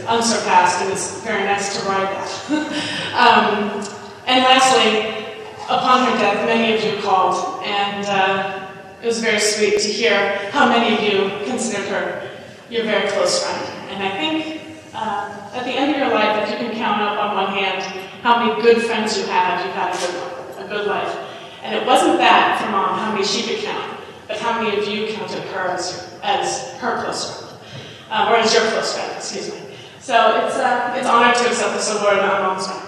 unsurpassed, and it's very nice to ride that. And lastly, upon her death, many of you called, and it was very sweet to hear how many of you considered her your very close friend. And I think at the end of your life, if you can count up on one hand how many good friends you've had a good life. And it wasn't that for Mom, how many she could count, but how many of you counted her as her close friend, or as your close friend, excuse me. So it's honored to accept this award on Mom's behalf.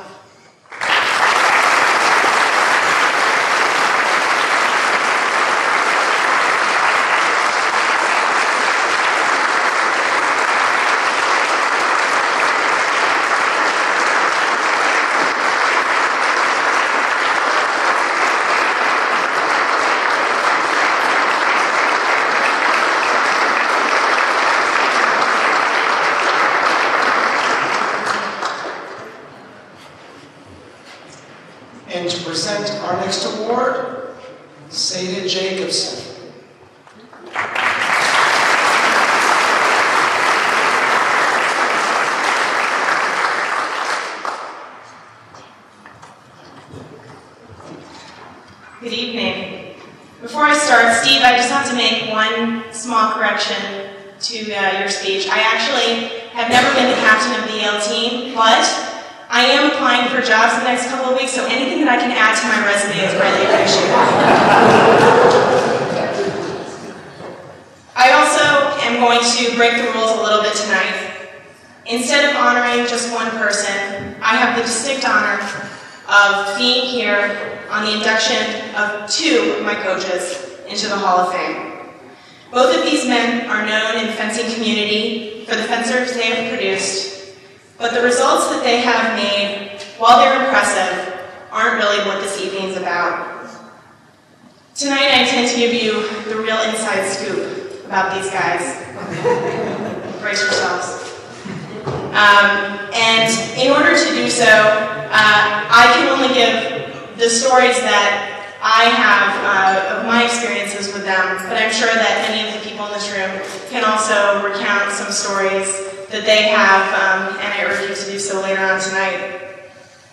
And to present our next award, Seda Jacobson. Good evening. Before I start, Steve, I just have to make one small correction to your speech. I actually have never been the captain of the Yale team, but I am applying for jobs in the next couple of weeks, so anything that I can add to my resume is greatly appreciated. I also am going to break the rules a little bit tonight. Instead of honoring just one person, I have the distinct honor of being here on the induction of two of my coaches into the Hall of Fame. Both of these men are known in the fencing community for the fencers they have produced, but the results that they have made, while they're impressive, aren't really what this evening's about. Tonight I intend to give you the real inside scoop about these guys. Brace yourselves. And in order to do so, I can only give the stories that I have of my experiences with them, but I'm sure that many of the people in this room can also recount some stories that they have, and I urge you to do so later on tonight.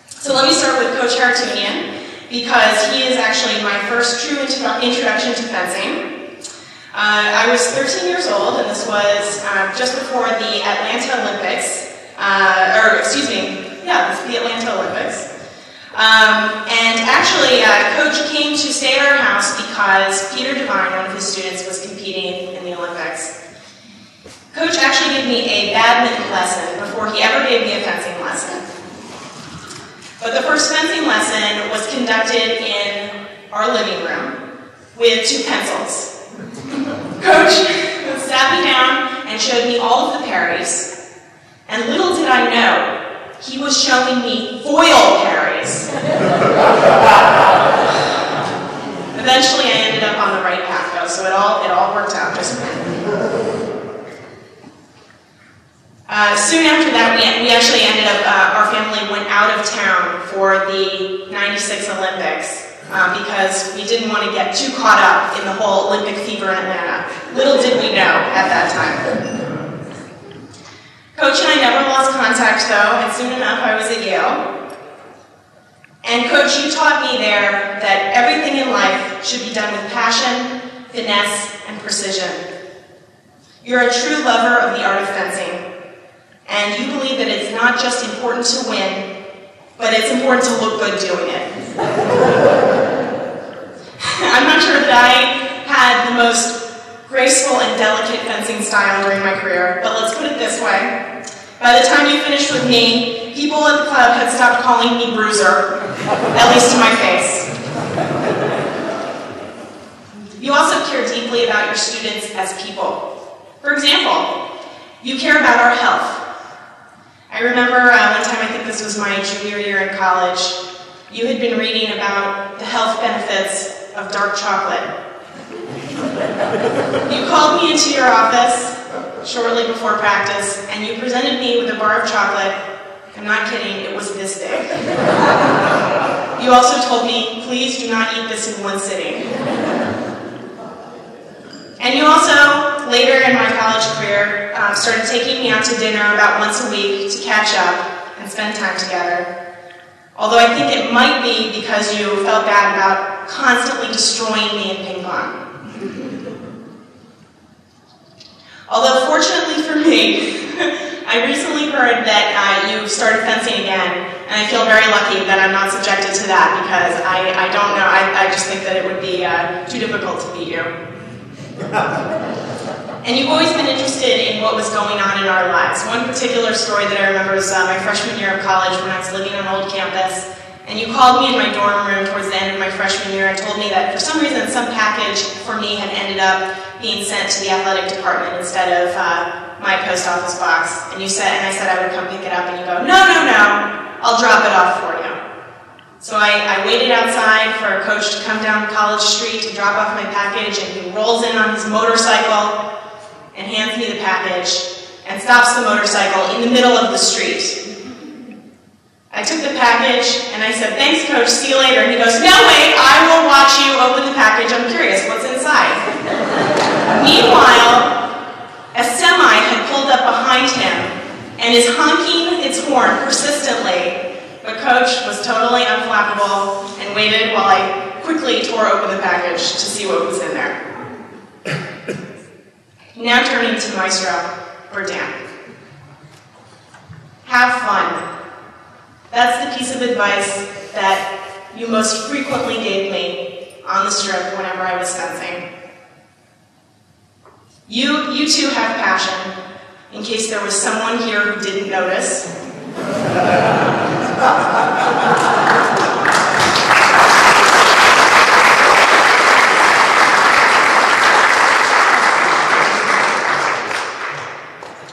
So let me start with Coach Hartunian, because he is actually my first true introduction to fencing. I was 13 years old, and this was just before the Atlanta Olympics, the Atlanta Olympics. And actually, Coach came to stay at our house because Peter Devine, one of his students, was competing in the Olympics. Coach actually gave me a badminton lesson before he ever gave me a fencing lesson. But the first fencing lesson was conducted in our living room with two pencils. Coach sat me down and showed me all of the parries, and little did I know, he was showing me foil parries. Eventually I ended up on the right path though, so it all worked out just fine. Soon after that, we actually ended up, our family went out of town for the '96 Olympics because we didn't want to get too caught up in the whole Olympic fever in Atlanta. Little did we know at that time. Coach and I never lost contact though, and soon enough I was at Yale. And Coach, you taught me there that everything in life should be done with passion, finesse, and precision. You're a true lover of the art of fencing. And you believe that it's not just important to win, but it's important to look good doing it. I'm not sure that I had the most graceful and delicate fencing style during my career, but let's put it this way. By the time you finished with me, people at the club had stopped calling me Bruiser, at least to my face. You also care deeply about your students as people. For example, you care about our health. I remember one time, I think this was my junior year in college, you had been reading about the health benefits of dark chocolate. You called me into your office shortly before practice, and you presented me with a bar of chocolate. I'm not kidding, it was this big. You also told me, please do not eat this in one sitting. And you also later in my college career, started taking me out to dinner about once a week to catch up and spend time together. Although I think it might be because you felt bad about constantly destroying me in ping pong. Although fortunately for me, I recently heard that you started fencing again, and I feel very lucky that I'm not subjected to that because I don't know, I just think that it would be too difficult to beat you. And you've always been interested in what was going on in our lives. One particular story that I remember was my freshman year of college when I was living on old campus, and you called me in my dorm room towards the end of my freshman year and told me that for some reason some package for me had ended up being sent to the athletic department instead of my post office box. And I said I would come pick it up, and you go, no, I'll drop it off for you. So I waited outside for a coach to come down College Street to drop off my package, and he rolls in on his motorcycle and hands me the package and stops the motorcycle in the middle of the street. I took the package and I said, thanks coach, see you later. And he goes, no wait, I will watch you open the package, I'm curious what's inside. Meanwhile, a semi had pulled up behind him and is honking its horn persistently, but coach was totally unflappable and waited while I quickly tore open the package to see what was in there. Now turning to Maestro, or Dan. Have fun. That's the piece of advice that you most frequently gave me on the strip whenever I was fencing. You too have passion, in case there was someone here who didn't notice.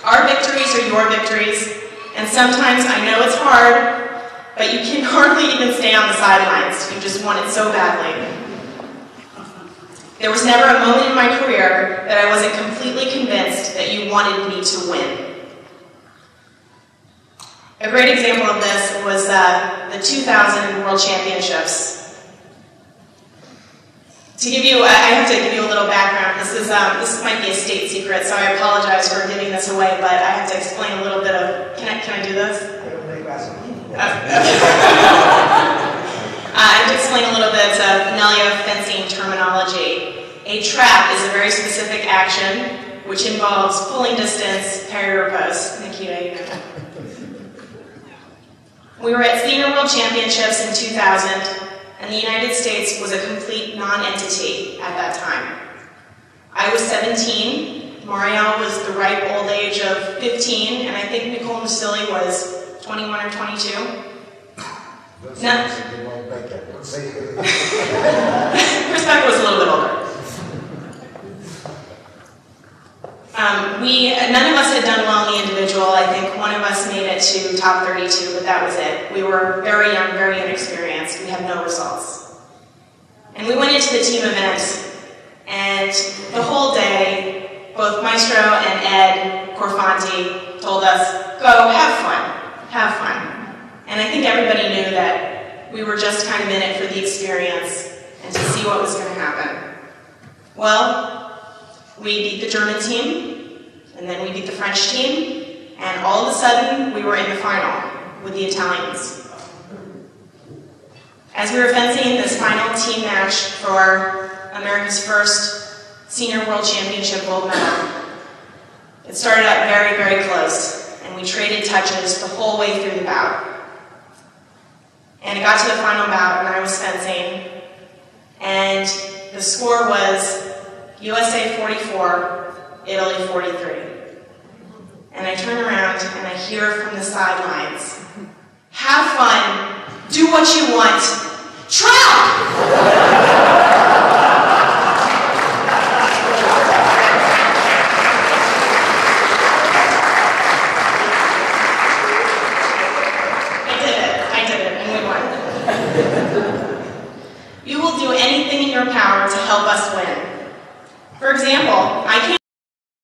Our victories are your victories, and sometimes I know it's hard, but you can hardly even stay on the sidelines. You just want it so badly. There was never a moment in my career that I wasn't completely convinced that you wanted me to win. A great example of this was the 2000 World Championships. I have to give you a little background. This might be a state secret, so I apologize for giving this away, but I have to explain a little bit of, can I do this? I have to explain a little bit of Nelia fencing terminology. A trap is a very specific action which involves pulling distance, parry or post. Nikita, you know. We were at Senior World Championships in 2000, and the United States was a complete non-entity at that time. I was 17, Marielle was the ripe old age of 15, and I think Nicole Musili was 21 or 22. No. Rebecca was a little bit older. None of us had done well in the individual. I think one of us made it to top 32, but that was it. We were very young, very inexperienced. We had no results. And we went into the team event, and the whole day, both Maestro and Ed Corfanti told us, go, have fun, have fun. And I think everybody knew that we were just kind of in it for the experience and to see what was going to happen. Well, we beat the German team, and then we beat the French team, and all of a sudden, we were in the final with the Italians. As we were fencing this final team match for America's first Senior World Championship gold medal, it started out very, very close, and we traded touches the whole way through the bout. And it got to the final bout, and I was fencing, and the score was USA 44, Italy 43. And I turn around and I hear from the sidelines, have fun, do what you want, trap! I did it, and we won. You will do anything in your power to help us win. For example, I can't